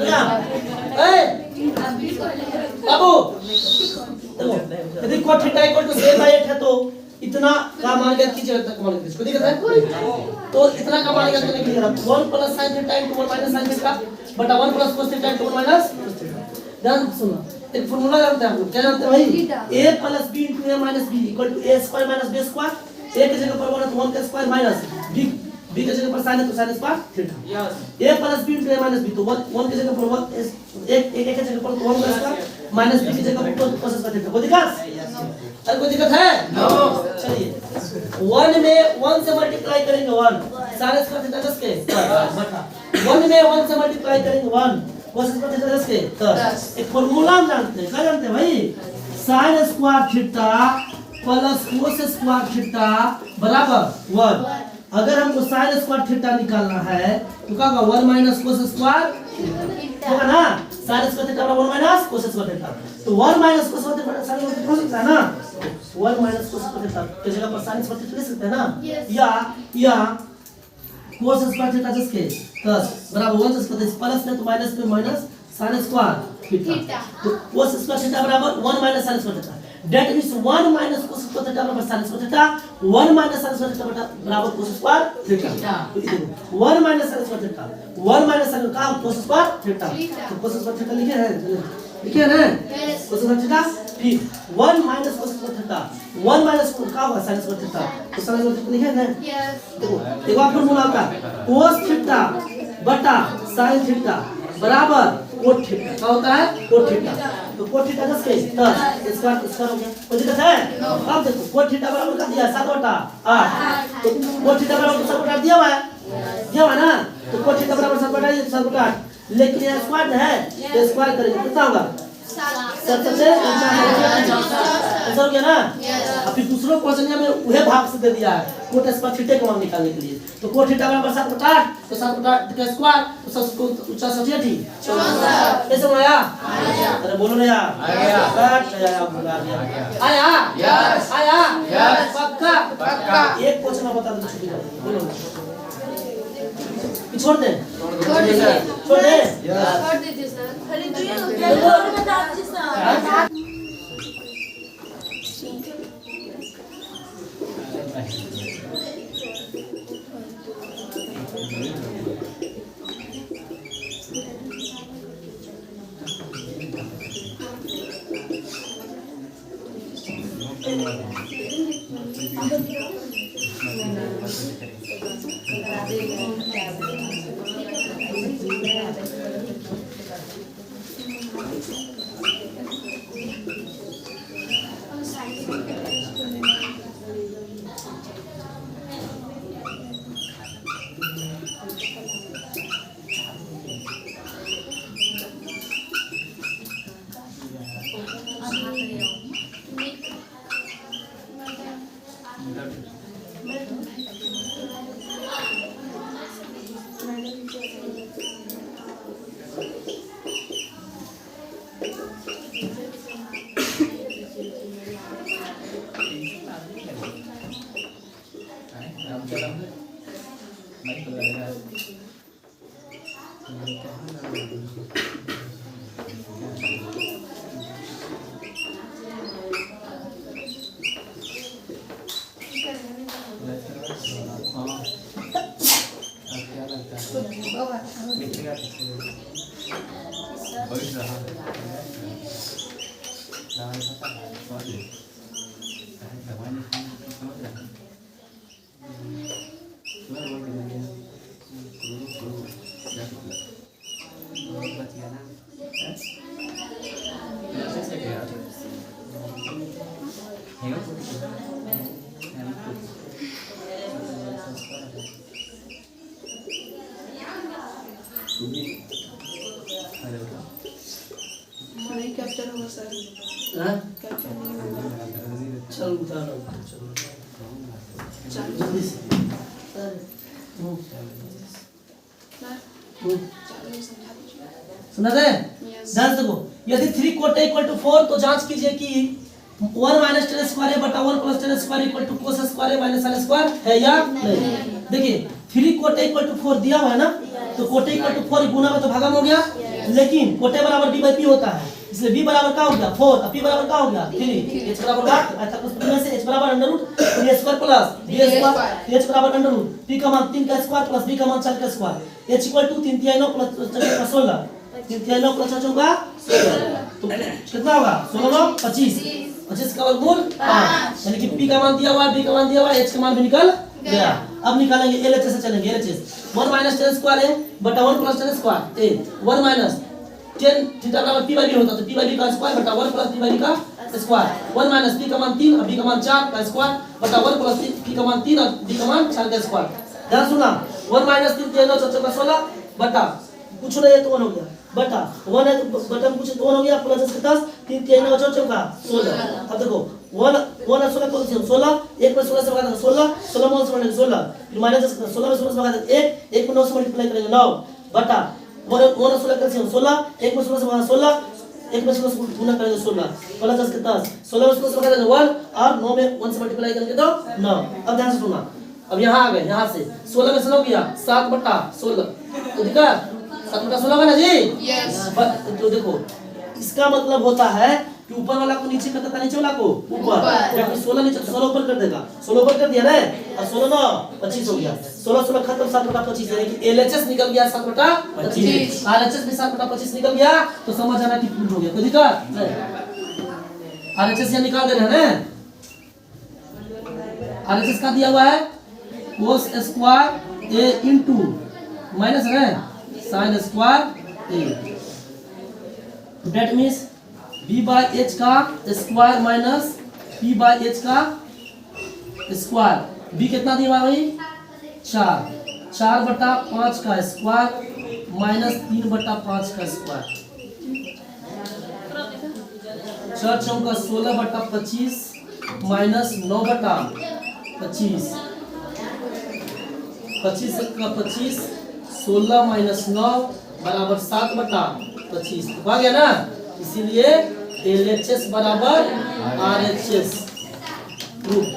क्या? बाबू देखो यदि cot थीटा इक्वल टू 7/8 है तो इतना का मान ज्ञात कीजिए, तक मान कीजिए, दिक्कत है? तो इतना का मान ज्ञात करने के लिए 1 plus sin theta into 1 minus sin theta बटा 1 plus cos theta into 1 minus cos theta. ध्यान सुनना, एक फार्मूला जानते हैं आप लोग, क्या जानते हैं भाई? a plus b into a minus b equal to a square minus b square. a की जगह पर 1 है तो 1 का स्क्वायर माइनस b की जगह पर sin है तो sin square theta. a plus b into a minus b तो 1 की जगह पर 1 एक की जगह पर 1 का स्क्वायर माइनस b की जगह पर cos स्क्वायर थीटा। कोई दिक्कत? अरे कोई दिक्कत है? नो। चलिए 1 में 1 से मल्टीप्लाई करेंगे 1 sin स्क्वायर थीटा 10 के बटा 1 में 1 से मल्टीप्लाई करेंगे 1 cos स्क्वायर थीटा 10 के 10। एक फार्मूला हम जानते हैं, क्या जानते हैं भाई? sin square theta plus cos square theta बराबर 1। अगर हमको sin स्क्वायर थीटा निकालना है तो क्या होगा? 1 माइनस cos स्क्वायर होगा ना। sin स्क्वायर थीटा बराबर 1 माइनस cos स्क्वायर थीटा, तो 1 minus cos square theta sin square theta हो सकता है ना। 1 माइनस cos स्क्वायर थीटा की जगह पर sin स्क्वायर थीटा ले सकते हैं ना। या cos स्क्वायर थीटा 10 के 10 बराबर 1 स्क्वायर प्लस में तो माइनस में माइनस sin स्क्वायर थीटा, तो cos स्क्वायर थीटा बराबर 1 minus sin square theta. That means 1 minus cos square theta बराबर sin square theta, 1 minus sin square theta बराबर cos square theta. 1 minus sin square theta 1 minus sin का cos square theta, तो cos square theta लिखे हैं ना? cos square theta फिर 1 minus cos square theta 1 minus का होगा sin स्क्वायर थीटा, तो sin स्क्वायर थीटा लिखे हैं? देखो एक बार फॉर्मूला होता है cos थीटा बटा sin थीटा बराबर cot थीटा। क्या होता है? cot theta. तो cot थीटा 10 के 10 इसका हो गया। कोई दिक्कत है? अब देखो cot थीटा बराबर कर दिया 7/8, तो cot थीटा बराबर 7/8 दिया हुआ है ना। तो cot थीटा बराबर 7/8, लेकिन ये स्क्वायर है तो स्क्वायर करेंगे कितना होगा? 7 से 49 हो गया ना। अभी दूसरा क्वेश्चन में वही भाग से दे दिया है cot स्क्वायर थीटा का मान निकालने के लिए। तो cot थीटा बराबर 7/8, तो 7/8 का स्क्वायर तो 7 को 64 थी 64। कैसे आया? अरे बोलो ना यार। आया पक्का एक क्वेश्चन बता दो, बोलो छोड़ दे सर। खाली नहीं कैप्चर होगा सर। हां कैप्चर नहीं होगा। चल उतारो चलो जल्दी से सर सुना दे। ध्यान से देखो, यदि 3 कोटा इक्वल टू 4 तो जांच कीजिए कि 1 माइनस टेन स्क्वायर बटा 1 plus ten square equal to cos square minus sine square है या नहीं। देखिए 3 कोटा इक्वल टू 4 दिया हुआ है ना, तो कोटा इक्वल टू 4 गुना में तो भागम हो गया, लेकिन कोटे बराबर b बाई p होता है, इसलिए b बराबर क्या हो गया 4 और p बराबर क्या हो गया 3, h बराबर क्या में से h बराबर under root 3 plus b square, h बराबर अंडर रूट p का मान 3 का स्क्वायर प्लस b का मान 4 का square, h equal to 3 3 9 plus 16, 3 3 9 plus 4 होगा 16, तो कितना होगा 16 9 25, 25 का वर्गमूल 5, यानी कि p का मान दिया हुआ है, b का मान दिया हुआ है, h का मान भी निकल गया। अब निकालेंगे LHS से, चलेंगे LHS 1 माइनस 10 स्क्वायर है बटा 1 प्लस 10 स्क्वायर ए 1 माइनस 10 थीटा बराबर p बाई b होता, तो p बाई b का स्क्वायर बटा 1 प्लस p बाई b का स्क्वायर, 1 माइनस p का मान 3 और b का मान 4 का स्क्वायर बटा 1 प्लस p का मान 3 और b का मान 4 का स्क्वायर। ध्यान सुनना, 1 माइनस 3 3 9 4 का 16 बटा कुछ नहीं है तो 1 हो गया बटा 1 है तो बटा कुछ तो 1 हो गया प्लस 10 3 3 9 4 का 16। अब देखो 1 1 16 को 16 1 में 16 से भागा 16 16 में 16 16 फिर माइनस 16 में 16 से भागा 1 1 में 9 से मल्टीप्लाई करेंगे 9 बटा 1 16 करेंगे 16 1 में 16 से भागा 16 1 में 16 से गुना करेंगे 16 प्लस 10 के 10 16 में 16 से भागा 1 और 9 में 1 से मल्टीप्लाई करेंगे तो 9। अब ध्यान से सुनना, अब यहाँ आ गए, यहाँ से 16 में 16 किया 7 बटा 16 तो दिखा 7 बटा 16 ना जी यस। तो देखो इसका मतलब होता है कि ऊपर वाला को नीचे करता था, नीचे वाला को ऊपर, जब 16 नीचे 16 ऊपर कर देगा, 16 ऊपर कर दिया ना और 16 9 25 हो गया, 16 16 खत्म 7 बटा 25, यानी कि LHS निकल गया 7 बटा 25, RHS भी 7 बटा 25 निकल गया, तो समझ आना कि प्रूव हो गया। कोई दिक्कत नहीं, RHS यहाँ निकाल दे रहे हैं ना, RHS का दिया हुआ है cos square a into minus है sin square a, that means b by h का square minus p by h का स्क्वायर, b कितना दिया हुआ भाई 4 बटा 5 का स्क्वायर माइनस 3 बटा 5 का स्क्वायर, 4 चौका 16 बटा 25 माइनस 9 बटा 25, 25 का 25 16 माइनस 9 बराबर 7 बटा 25, तो आ गया ना, इसीलिए LHS बराबर RHS प्रूफ।